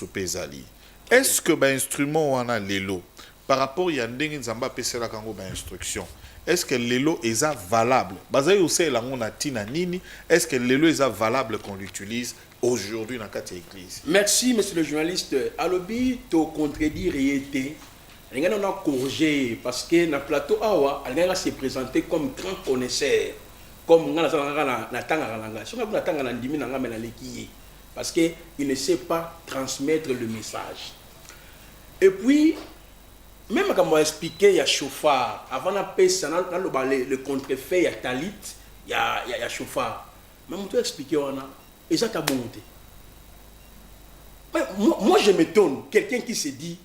mosusu pezali. Est-ce que l'instrument wana lelo par rapport à ndenge nzamba pesela kango ba instruction, est-ce que lelo est valable? Bazai aussi lango na tina nini, est-ce que lelo est valable qu'on l'utilise aujourd'hui dans la église? Merci monsieur le journaliste. Alobi to contredire été. On a corrigé parce que na plateau awa, on s'est présenté comme grand connaisseur, comme on a na tanga langa. Si on a tanga na ndimi na ngame na lekiye parce que il ne sait pas transmettre le message. Et puis même quand on expliqué il y a chauffard avant la paix ça le contrefait il y a talit il y a chauffard. Mais on doit expliquer on a et ça t'a bonté. Moi je m'étonne quelqu'un qui se dit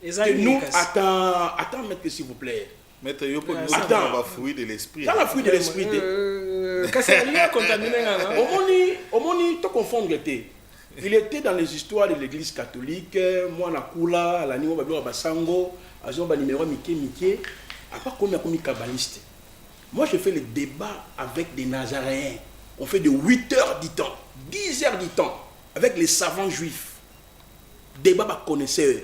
que nous attends maître s'il vous plaît. Maître yo pour nous attends la fruit de l'esprit. Dans la fruit de l'esprit. Qu'est-ce qu'il y a contaminé au moni to confondre était. Il était dans les histoires de l'église catholique, moi na kula, la niveau babiro basango, azon ba numéro Mickey, à part comme kabbaliste. Moi je fais le débat avec des Nazaréens. On fait de 8 heures du temps, 10 heures du temps avec les savants juifs. Débat ba connaisseurs.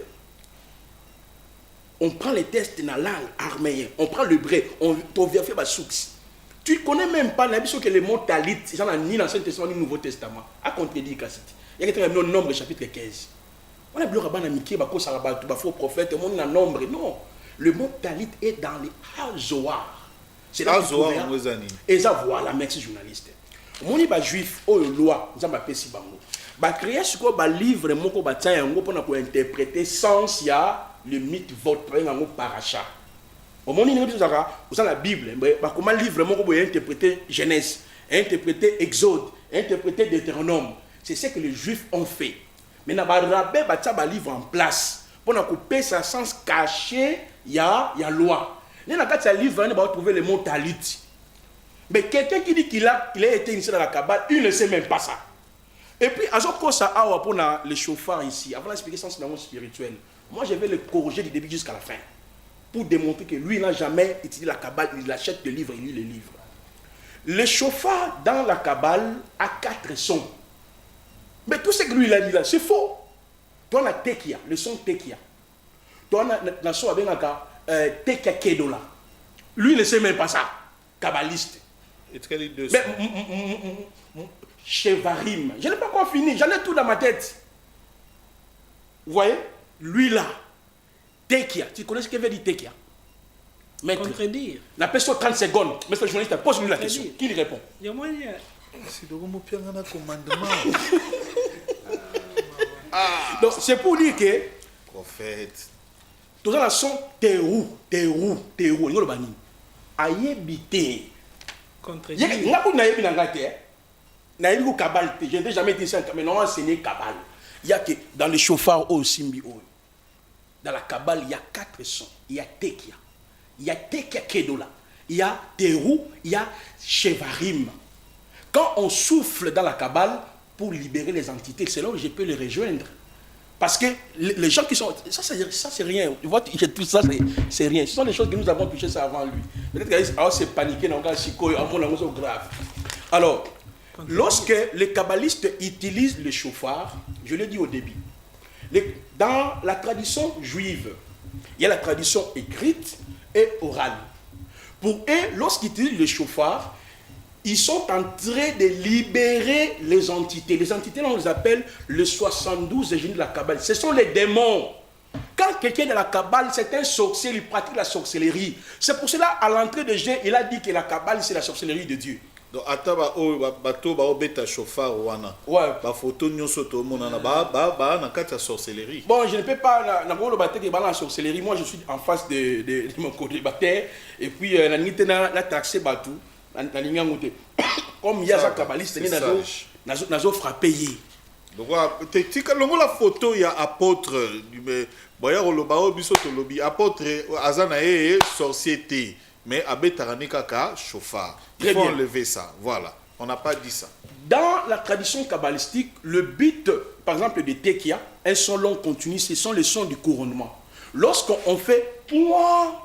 On prend les tests dans la langue arménienne, on prend le vrai, on vérifie ba soux. Tu connais même pas l'habitude que les mots talit, ça n'a ni l'Ancien Testament ni le Nouveau Testament. À contredire Cassiti. Il y a quelqu'un qui a un nombre chapitre 15. On a bloqué à Mickey, Bako Sarabal, faux prophète, le monde a nombre. Non. Le mot talit est dans les Hazoar. C'est là que et ça voilà, merci journaliste. Mon iba juif, oh loi, nous avons si bango. Ba créer ce qu'on va livre, mon ko ba tient yango pour interpréter sens ya le mythe votre yango paracha. Au moment où vous avez la Bible, comment livre mon ko interpréter Genèse, interpréter Exode, interpréter Deutéronome. C'est ce que les Juifs ont fait. Mais na ba rabbe ba tsa ba livre en place pour na couper sa sens caché, il y a loi. Né na ka livre on va trouver le mot talit. Mais quelqu'un qui dit qu'il a été initié dans la Kabbale, il ne sait même pas ça. Et puis à ce ça a pour le chauffard ici, avant d'expliquer sens dans le spirituel. Moi je vais le corriger du début jusqu'à la fin pour démontrer que lui n'a jamais utilisé la Kabbale, il achète le livre, il lit les livres. Le chauffard dans la Kabbale a 4 sons. Mais tout ce que lui il a dit là, c'est faux. Toi, la tekia, le son tekia. Toi, la son avec un tekia kedola. Lui, il ne sait même pas ça. Kabbaliste. Mais chevarim. Je n'ai pas encore fini. J'en ai tout dans ma tête. Vous voyez? Lui là. Tekia. Tu connais ce que veut dire tekia? Maître. Contredire. La personne 30 secondes. Mais le journaliste pose-lui la question. Qui lui répond? Il y a moyen. C'est donc mon pire commandement. Donc c'est pour dire que prophète tout ça sont terou ngolo bani ayebité Contredire. nga ko nayebi na ngate na yebi ko Kabbale je n'ai jamais dit ça mais non enseigné Kabbale. Il y a que dans le chauffard au simbi dans la Kabbale il y a 4 sons. Il y a tekia, il y a tekia kedola, il y a terou, il y a chevarim. Quand on souffle dans la Kabbale pour libérer les entités, c'est là où je peux les rejoindre. Parce que les gens qui sont... Ça c'est rien. Tu vois, tout ça, c'est rien. Ce sont les choses que nous avons touchées ça avant lui. Peut-être qu'il s'est paniqué dans le cas grave. Alors, lorsque les kabbalistes utilisent le chauffard, je l'ai dit au début, dans la tradition juive, il y a la tradition écrite et orale. Pour eux, lorsqu'ils utilisent le chauffard, ils sont en train de libérer les entités. Les entités, on les appelle les 72 génies de la Kabbale. Ce sont les démons. Quand quelqu'un est dans la Kabbale, c'est un sorcier, il pratique la sorcellerie. C'est pour cela, à l'entrée de Jean, il a dit que la Kabbale, c'est la sorcellerie de Dieu. Donc, ataba bato ba obeta chauffard wana. Ouais. Ba photo nyoso to monana ba na kata sorcellerie. Bon, je ne peux pas na golo baté que la sorcellerie. Moi, je suis en face de mon co-débatteur et puis la nité na taxé batou. Comme il y a un kabbaliste, il y a frappé. Donc, la photo, il y a apôtre, apôtre Azanae, sorcier, mais Abbé Taranikaka, chauffard. Il faut enlever ça. Voilà. On n'a pas dit ça. Dans la tradition kabbalistique, le but, par exemple, de Tekia, un son long continu, ce sont les sons du couronnement. Lorsqu'on fait point,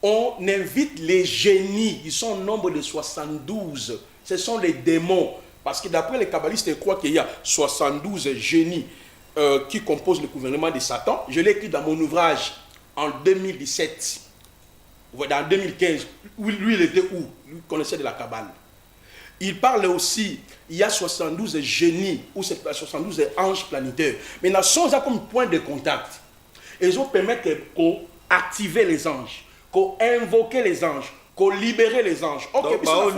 on invite les génies, ils sont au nombre de 72. Ce sont les démons. Parce que d'après les kabbalistes, ils croient qu'il y a 72 génies. qui compose le gouvernement de Satan. Je l'ai écrit dans mon ouvrage en 2017. Dans 2015, lui il était où? Lui connaissait de la Kabbale. Il parle aussi, il y a 72 génies ou 72 anges planétaires. Mais dans sont comme point de contact. Ils ont permis qu'on active les anges, qu'on invoque les anges, qu'on libère les anges. Ok, donc,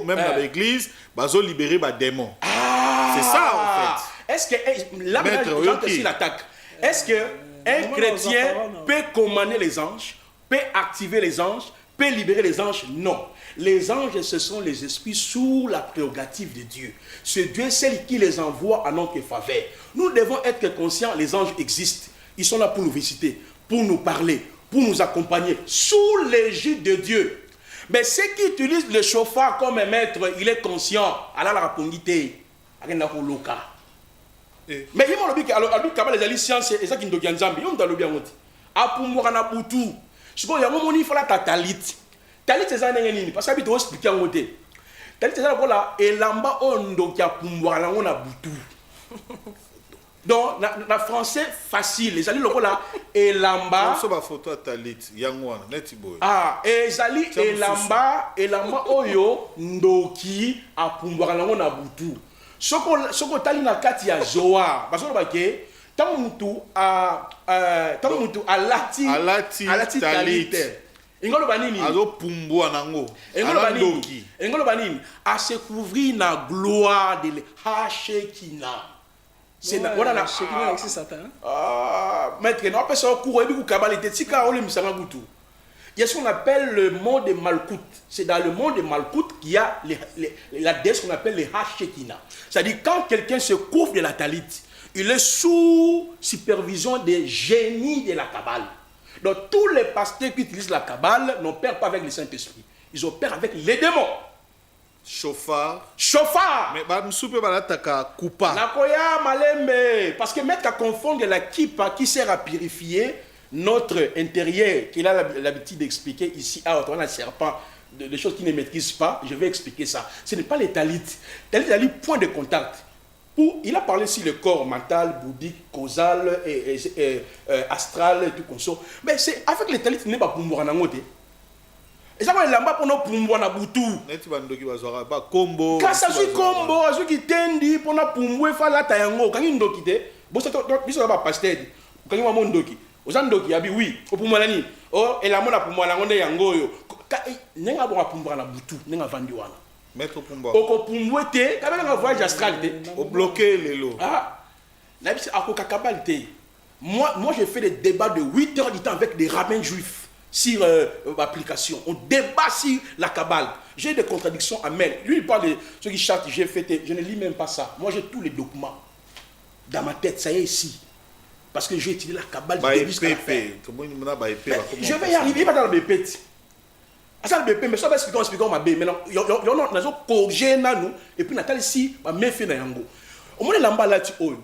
même dans l'église, ils ont libéré les démons. C'est ça en fait. Est-ce que là, je l'attaque. Est-ce qu'un chrétien peut commander les anges, peut activer les anges, peut libérer les anges? Non. Les anges, ce sont les esprits sous la prérogative de Dieu. C'est Dieu seul qui les envoie à notre faveur. Nous devons être conscients, les anges existent. Ils sont là pour nous visiter, pour nous parler, pour nous accompagner, sous l'égide de Dieu. Mais ceux qui utilisent le chauffard comme un maître, il est conscient. Alors la rapondité, mais il m'a dit que les sciences, c'est ça qui nous dit en Zambie. On doit le bien dire. Apumwara butu. Je crois qu'il y a un moment où il faut la talit. Talit c'est ça n'engeni parce que habite expliquer en côté. Talit c'est ça voilà et lamba ondo qui apumwara on a butu. Donc na français facile les ali lokola et lamba so ba photo talit yangwana netiboy. Ah et zali et lamba oyo ndoki apumwara on a butu. Soko tali na kati ya zoa parce que bake tant mutu alati talit. Engolo banini azo pumbwa nango engolo banini a se couvrir na gloire de hashekina c'est na voilà la shekina avec Satan. Maître non pas ça cours et bi ku kabalite tika ole misanga butu. Il y a ce qu'on appelle le monde de Malkout. C'est dans le monde de Malkout qu'il y a la déesse qu'on appelle les hashekina. C'est-à-dire quand quelqu'un se couvre de la talit, il est sous supervision des génies de la Kabbale. Donc tous les pasteurs qui utilisent la Kabbale n'opèrent pas avec le Saint-Esprit. Ils opèrent avec les démons. Chauffard. Mais parce que mettre à confondre la kippa qui sert à purifier notre intérieur, qu'il a l'habitude d'expliquer ici, on a un serpent, des choses qu'il ne maîtrise pas, je vais expliquer ça. Ce n'est pas les talit. Talit, point de contact. Il a parlé sur le corps mental, bouddhique, causal, astral, et tout comme ça. Mais c'est avec les talit, ce n'est pas pour mourir en angoté. Et ça, c'est là-bas pour nous pour mourir en boutou. Quand ça suit combo, ça qui tendi pour nous pour mourir, il faut la taille. Quand il y a un doki, bon, c'est pas pasteur. Quand il y a un doki, aux gens doki, oui, pour moi, oh, et la mona pour moi, la mona yangoyo. N'est-ce pas pour mourir en boutou, n'est-ce pas vendu. Maître Pumba. Au Pumbouete, quand même un voyage astral. Au bloqué les lots. Ah, moi j'ai fait des débats de 8 heures du temps avec des rabbins juifs sur l'application. On débat sur la Kabbale. J'ai des contradictions à mail. Lui il parle de ceux qui chantent, j'ai fait, je ne lis même pas ça. Moi j'ai tous les documents dans ma tête, ça y est ici. Parce que j'ai étudié la Kabbale du début jusqu'à la fin. Je vais y arriver, il va dans le BP. Ça le BP, mais ça va expliquer ma B. Maintenant, il y a un projet nous et puis Nathalie ici va me faire yango. Au moins l'amba là tu oyo.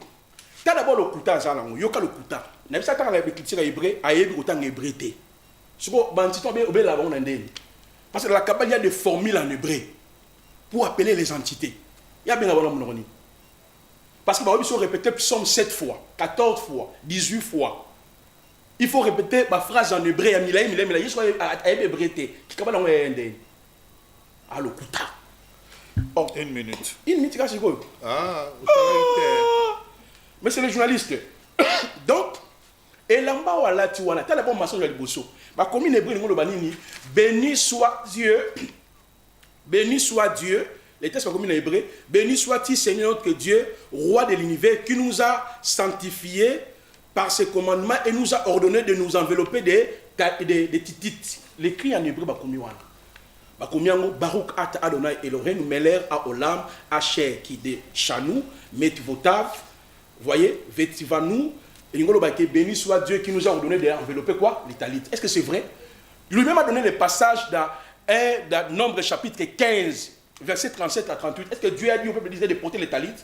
T'as d'abord le kuta ça là, yoka le kuta. Na bisa ta la écriture hébreu, ayebi autant hébreuté. Suko banti tombe obé là on ndeni. Parce que dans la Kabbale il y a des formules en hébreu pour appeler les entités. Il y a bien avoir mon roni. Parce que ils sont répétés psaume 7 fois, 14 fois, 18 fois. Il faut répéter ma phrase en hébreu, il faut hébreuté. Qui capable d'envoyer un dé. Allo kuta. Oh, une minute. Une minute, c'est quoi? Mais c'est le journaliste. Donc, et là-bas, voilà, tu vois, t'as la bonne maçon de l'Ibosso. Ma commune hébreu, béni soit Dieu. Béni soit Dieu. Les textes de la commune hébreu. Béni soit-il, Seigneur notre Dieu, roi de l'univers, qui nous a sanctifiés par ses commandements et nous a ordonné de nous envelopper des titites. L'écrit en hébreu, Baruch at Adonai Elohim, Meler à Olam, Asher qui de Chanou, Metvotav, voyez, Vetivanu, béni soit Dieu qui nous a ordonné d'envelopper quoi? Les talites. Est-ce que c'est vrai? Lui-même a donné les passages dans Nombre chapitre 15, verset 37 à 38. Est-ce que Dieu a dit au peuple d'Israël de porter les talites?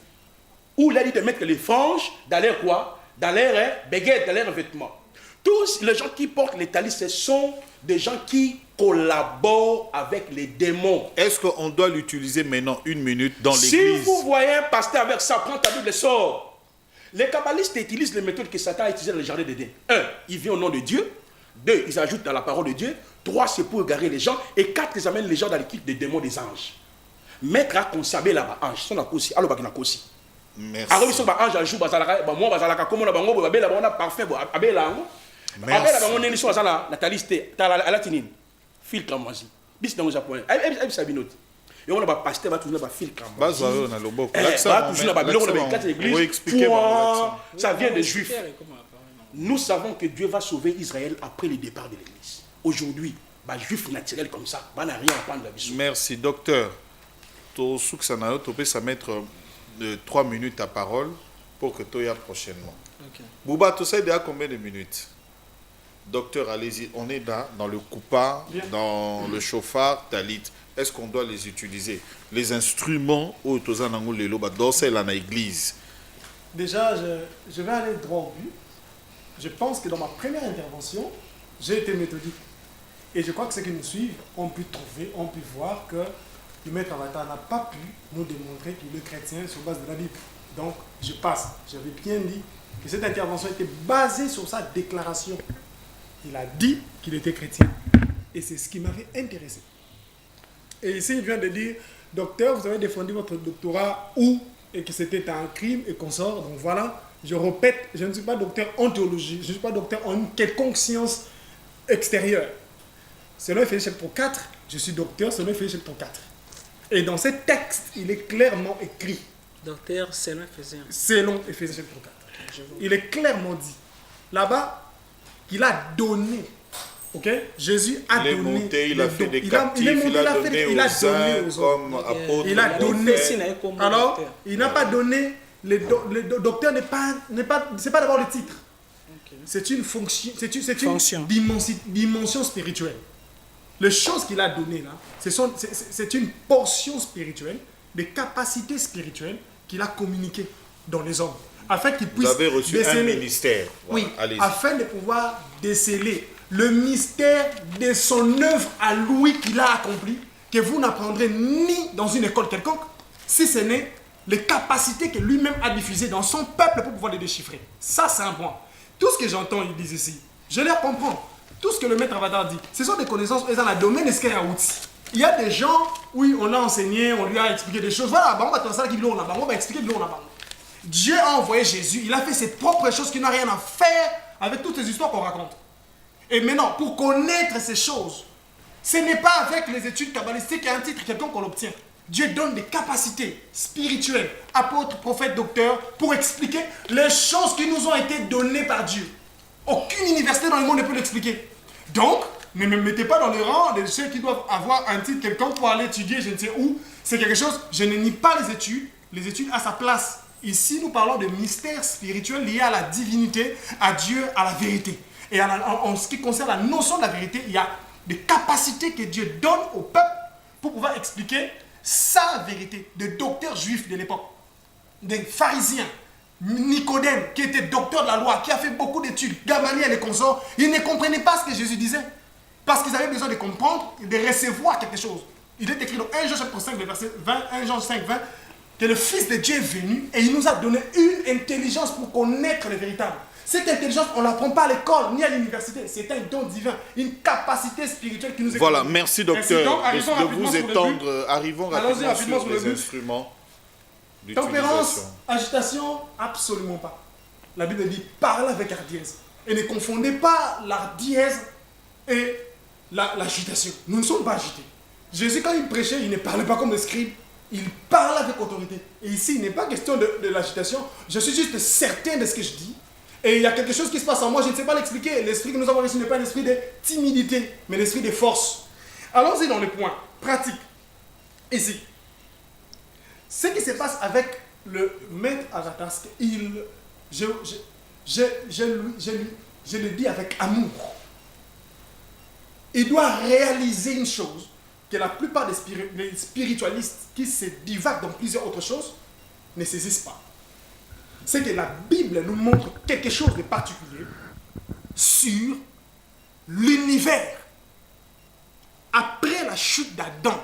Ou il a dit de mettre les franges dans l'air quoi? Dans l'air baguette, dans l'air vêtements. Tous les gens qui portent les talis, ce sont des gens qui collaborent avec les démons. Est-ce qu'on doit l'utiliser maintenant une minute dans l'église? Si vous voyez un pasteur avec ça, prends ta Bible et sors. Les kabbalistes utilisent les méthodes que Satan a utilisées dans le jardin d'Éden. 1, il vient au nom de Dieu. 2, ils ajoutent dans la parole de Dieu. 3, c'est pour égarer les gens. Et 4, ils amènent les gens dans le culte des démons des anges. Maître a conservé là-bas, ange. Son a aussi. Alors, il a aussi. Merci. Alors, ils sont ange à jour, moi, bazalaka, comme on a bango, babela, on a parfait, abela, abela, on est sur la taliste, la latinine. Filtre, moi, si. Bis dans le japonais. Elle s'abinote. Et on a pas pasteur, va toujours filtre. Bas, on a le beau. Ça vient des Juifs. Nous savons que Dieu va sauver Israël après le départ de l'Église. Aujourd'hui, les Juifs naturels comme ça, ils n'ont rien à prendre de la vie. Merci, docteur. Tu peux mettre 3 minutes à parole pour que tu y ailles prochainement. Okay. Bouba, tu sais déjà combien de minutes? Docteur, allez-y. On est dans le coupa, dans le chauffard, talit. Est-ce qu'on doit les utiliser? Les instruments où tu as dans l'église. Déjà, je vais aller droit au but. Je pense que dans ma première intervention, j'ai été méthodique. Et je crois que ceux qui nous suivent ont pu trouver, ont pu voir que le maître Avatar n'a pas pu nous démontrer qu'il est chrétien sur base de la Bible. Donc, je passe. J'avais bien dit que cette intervention était basée sur sa déclaration. Il a dit qu'il était chrétien. Et c'est ce qui m'avait intéressé. Et ici, il vient de dire, docteur, vous avez défendu votre doctorat où et que c'était un crime et qu'on sort. Donc voilà, je répète, je ne suis pas docteur en théologie, je ne suis pas docteur en quelconque science extérieure. Selon Éphésiens chapitre 4, je suis docteur selon Éphésiens chapitre 4. Et dans ce texte, il est clairement écrit. Docteur selon Éphésiens. Selon Éphésiens chapitre 4. Il est clairement dit là-bas qu'il a donné. Ok, Jésus a donné. Monté, il a fait des captifs, il a donné aux comme hommes. apôtre. Il a donné. Alors, docteur. il n'a pas donné. Le docteur c'est pas d'abord le titre. Okay. C'est une fonction. C'est une Fonction. dimension spirituelle. Les choses qu'il a données là, c'est une portion spirituelle, des capacités spirituelles qu'il a communiquées dans les hommes, afin qu'ils puissent Vous avez reçu déceler. un ministère. Voilà. Oui, allez-y. afin de pouvoir déceler le mystère de son œuvre à lui qu'il a accompli, que vous n'apprendrez ni dans une école quelconque, si ce n'est les capacités que lui-même a diffusées dans son peuple pour pouvoir les déchiffrer. Ça, c'est un point. Tout ce que j'entends, ils disent ici, je les comprends. Tout ce que le maître Avatar dit, ce sont des connaissances dans le domaine de ce qu'il y a outil. Il y a des gens, oui, on l'a enseigné, on lui a expliqué des choses. Voilà, on va expliquer on va. Dieu a envoyé Jésus, il a fait ses propres choses qui n'ont rien à faire avec toutes ces histoires qu'on raconte. Et maintenant, pour connaître ces choses, ce n'est pas avec les études kabbalistiques et un titre quelconque qu'on l'obtient. Dieu donne des capacités spirituelles, apôtres, prophètes, docteurs, pour expliquer les choses qui nous ont été données par Dieu. Aucune université dans le monde ne peut l'expliquer. Donc, ne me mettez pas dans le rang de ceux qui doivent avoir un titre quelconque pour aller étudier je ne sais où. C'est quelque chose, je ne nie pas les études à sa place. Ici, nous parlons de mystères spirituels liés à la divinité, à Dieu, à la vérité. Et en ce qui concerne la notion de la vérité, il y a des capacités que Dieu donne au peuple pour pouvoir expliquer sa vérité. Des docteurs juifs de l'époque, des pharisiens, Nicodème, qui était docteur de la loi, qui a fait beaucoup d'études, Gamaliel et les consorts, ils ne comprenaient pas ce que Jésus disait. Parce qu'ils avaient besoin de comprendre et de recevoir quelque chose. Il est écrit dans 1 Jean chapitre 5, verset 20, 1 Jean 5, 20, que le Fils de Dieu est venu et il nous a donné une intelligence pour connaître le véritable. Cette intelligence, on ne l'apprend pas à l'école ni à l'université. C'est un don divin, une capacité spirituelle qui nous est Voilà, donnée. merci docteur de vous étendre. Arrivons rapidement sur le les but. instruments Tempérance, d'utilisation. agitation, absolument pas. La Bible dit parle avec hardiesse. Et ne confondez pas l'ardiesse et l'agitation. Nous ne sommes pas agités. Jésus, quand il prêchait, il ne parlait pas comme le scribe. Il parle avec autorité. Et ici, il n'est pas question de l'agitation. Je suis juste certain de ce que je dis. Et il y a quelque chose qui se passe en moi, je ne sais pas l'expliquer. L'esprit que nous avons reçu n'est pas un esprit de timidité, mais l'esprit de force. Allons-y dans le point pratique. Ici. Ce qui se passe avec le maître Avatar, je le dis avec amour. Il doit réaliser une chose que la plupart des spiritualistes qui se divaguent dans plusieurs autres choses ne saisissent pas. C'est que la Bible nous montre quelque chose de particulier sur l'univers après la chute d'Adam.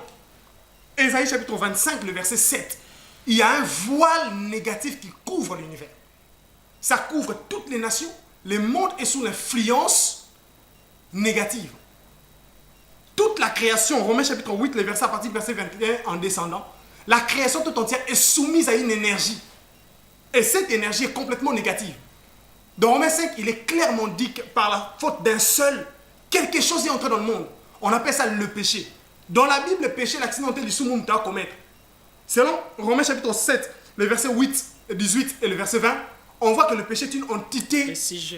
Ésaïe chapitre 25, le verset 7. Il y a un voile négatif qui couvre l'univers. ça couvre toutes les nations. Le monde est sous l'influence négative. Toute la création, Romains chapitre 8, le verset à partir du verset 21 en descendant, la création tout entière est soumise à une énergie. Et cette énergie est complètement négative. Dans Romains 5, il est clairement dit que par la faute d'un seul, quelque chose est entré dans le monde. On appelle ça le péché. Dans la Bible, le péché, l'accidentel du sous-monde à commettre. Selon Romains chapitre 7, le verset 8, 18 et le verset 20, on voit que le péché est une entité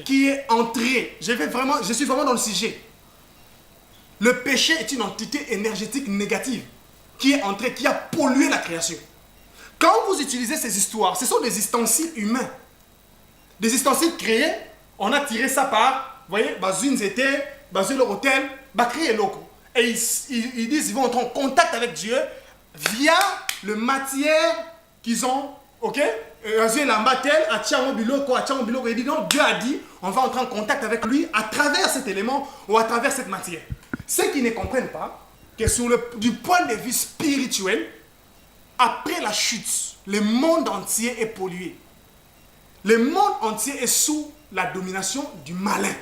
qui est entrée. Je suis vraiment dans le sujet. Le péché est une entité énergétique négative qui est entrée, qui a pollué la création. Quand vous utilisez ces histoires, ce sont des ustensiles humains. Des ustensiles créés, on a tiré ça par, vous voyez, une étaient, leur hôtel, créer loco. Et ils disent, ils vont entrer en contact avec Dieu via le matière qu'ils ont, ok? Il dit non, Dieu a dit, on va entrer en contact avec lui à travers cet élément ou à travers cette matière. Ceux qui ne comprennent pas que du point de vue spirituel, après la chute, le monde entier est pollué. Le monde entier est sous la domination du malin.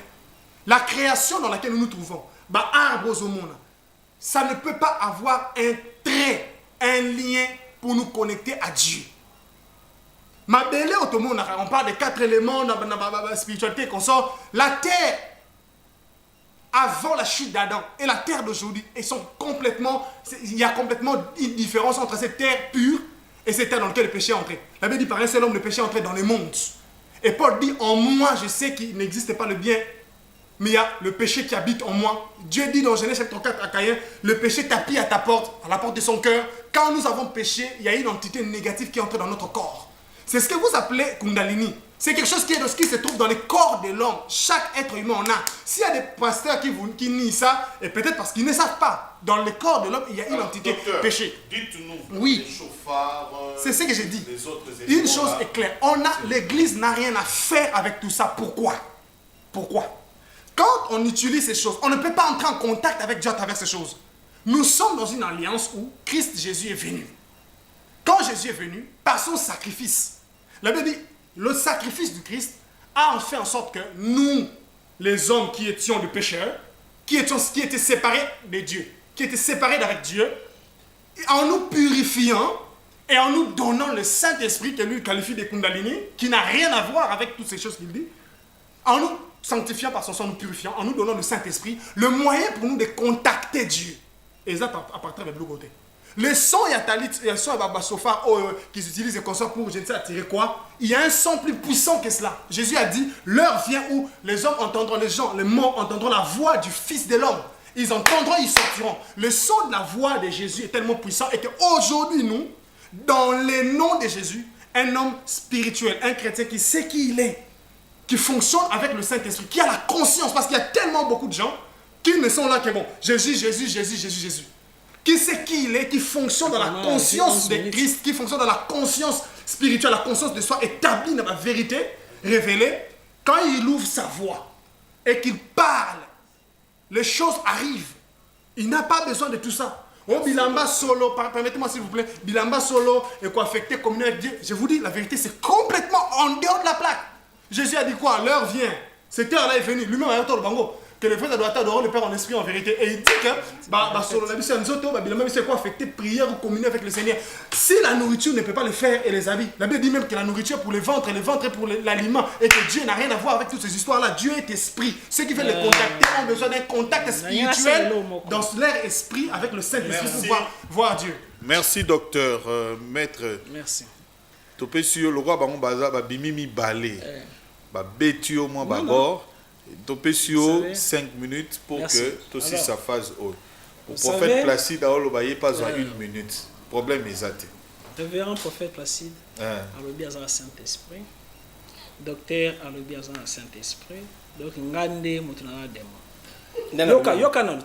La création dans laquelle nous nous trouvons, ça ne peut pas avoir un trait, un lien pour nous connecter à Dieu. On parle des 4 éléments dans la spiritualité qu'on sort. La terre, avant la chute d'Adam et la terre d'aujourd'hui, il y a complètement une différence entre cette terre pure et cette terre dans laquelle le péché est entré. La Bible dit par un seul homme, le péché est entré dans le monde. Et Paul dit, en moi, je sais qu'il n'existe pas le bien, mais il y a le péché qui habite en moi. Dieu dit dans Genèse chapitre 4 à Caïn, le péché tapit à ta porte, à la porte de son cœur. Quand nous avons péché, il y a une entité négative qui est entrée dans notre corps. C'est ce que vous appelez Kundalini. C'est quelque chose qui se trouve dans le corps de l'homme. Chaque être humain en a. S'il y a des pasteurs qui nient ça, et peut-être parce qu'ils ne savent pas, dans le corps de l'homme, il y a une entité péché. Dites-nous, oui. Les chauffards, c'est ce que j'ai dit. Les autres une chose est claire. L'église n'a rien à faire avec tout ça. Pourquoi? Quand on utilise ces choses, on ne peut pas entrer en contact avec Dieu à travers ces choses. Nous sommes dans une alliance où Christ Jésus est venu. Quand Jésus est venu, par son sacrifice, la Bible dit, le sacrifice du Christ a fait en sorte que nous, les hommes qui étions des pécheurs, qui étaient séparés de Dieu, qui étaient séparés d'avec Dieu, en nous purifiant et en nous donnant le Saint-Esprit que lui qualifie de Kundalini, qui n'a rien à voir avec toutes ces choses qu'il dit, en nous sanctifiant par son sang, nous purifiant, en nous donnant le Saint-Esprit, le moyen pour nous de contacter Dieu. Et ça, à partir de l'autre côté. Le son, il y a un son à Sofa qu'ils utilisent comme ça pour, je ne sais, attirer quoi. Il y a un son plus puissant que cela. Jésus a dit, l'heure vient où les hommes entendront, les morts entendront la voix du Fils de l'homme. Ils entendront, ils sortiront. Le son de la voix de Jésus est tellement puissant et qu'aujourd'hui, nous, dans le nom de Jésus, un homme spirituel, un chrétien qui sait qui il est, qui fonctionne avec le Saint-Esprit, qui a la conscience, parce qu'il y a tellement beaucoup de gens qui ne sont là que bon, Jésus. Qui sait qui il est, qui fonctionne dans la conscience de Christ, qui fonctionne dans la conscience spirituelle, la conscience de soi établie dans la vérité révélée. Quand il ouvre sa voix et qu'il parle, les choses arrivent. Il n'a pas besoin de tout ça. Oh, Bilamba solo, permettez-moi s'il vous plaît, Bilamba solo et quoi affecter, communier avec Dieu. Je vous dis, la vérité, c'est complètement en dehors de la plaque. Jésus a dit quoi? L'heure vient. Cette heure-là est venue. Lui-même a dit au bango que le frère doit adorer le Père en esprit en vérité. Et il dit que solo la vie c'est Bilamba c'est quoi affecter prière ou communier avec le Seigneur. Si la nourriture ne peut pas le faire et les habits, la Bible dit même que la nourriture pour le ventre et le ventre est pour l'aliment et que Dieu n'a rien à voir avec toutes ces histoires-là. Dieu est esprit. Ceux qui veulent le contacter ont besoin d'un contact spirituel dans leur esprit avec le Saint-Esprit pour pouvoir voir Dieu. Merci docteur, maître. Merci. Topé sur le roi bango baza ba bimimi balé. Ba betio moi babord. Topé sur 5 minutes pour que tout aussi ça fasse haut. Pour prophète Placide à Olobaye pas en 1 minute. Problème exact. Révérend prophète Placide. Alobi azana Saint-Esprit. Docteur alobi azana Saint-Esprit. Donc ngande mutuna demo. Yoka non.